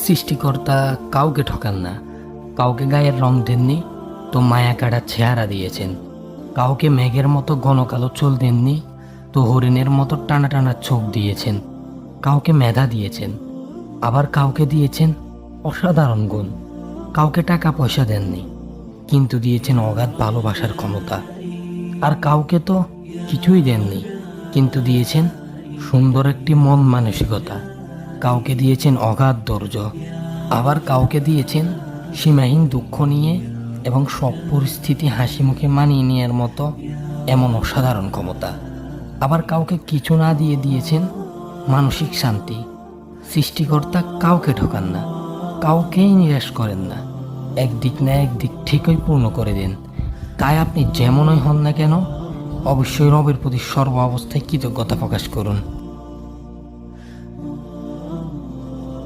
সৃষ্টিকর্তা কাউকে ঠকান না। কাউকে গায়ের রং দেননি, তো মায়া কাটার চেহারা দিয়েছেন। কাউকে মেঘের মতো ঘন কালো চুল দেননি, তো হরিণের মতো টানা টানা চোখ দিয়েছেন। কাউকে মেধা দিয়েছেন, আবার কাউকে দিয়েছেন অসাধারণ গুণ। কাউকে টাকা পয়সা দেননি, কিন্তু দিয়েছেন অগাধ ভালোবাসার ক্ষমতা। আর কাউকে তো কিছুই দেননি, কিন্তু দিয়েছেন সুন্দর একটি মন মানসিকতা। কাউকে দিয়েছেন অগাধ ধৈর্য, আবার কাউকে দিয়েছেন সীমাহীন দুঃখ নিয়ে এবং সব পরিস্থিতি হাসি মুখে মানিয়ে নেওয়ার মতো এমন অসাধারণ ক্ষমতা। আবার কাউকে কিছু না দিয়ে দিয়েছেন মানসিক শান্তি। সৃষ্টিকর্তা কাউকে ঠকান না, কাউকেই নিরাশ করেন না, একদিক না একদিক ঠিকই পূর্ণ করে দেন। তাই আপনি যেমনই হন না কেন, অবশ্যই রবের প্রতি সর্ব অবস্থায় কৃতজ্ঞতা প্রকাশ করুন।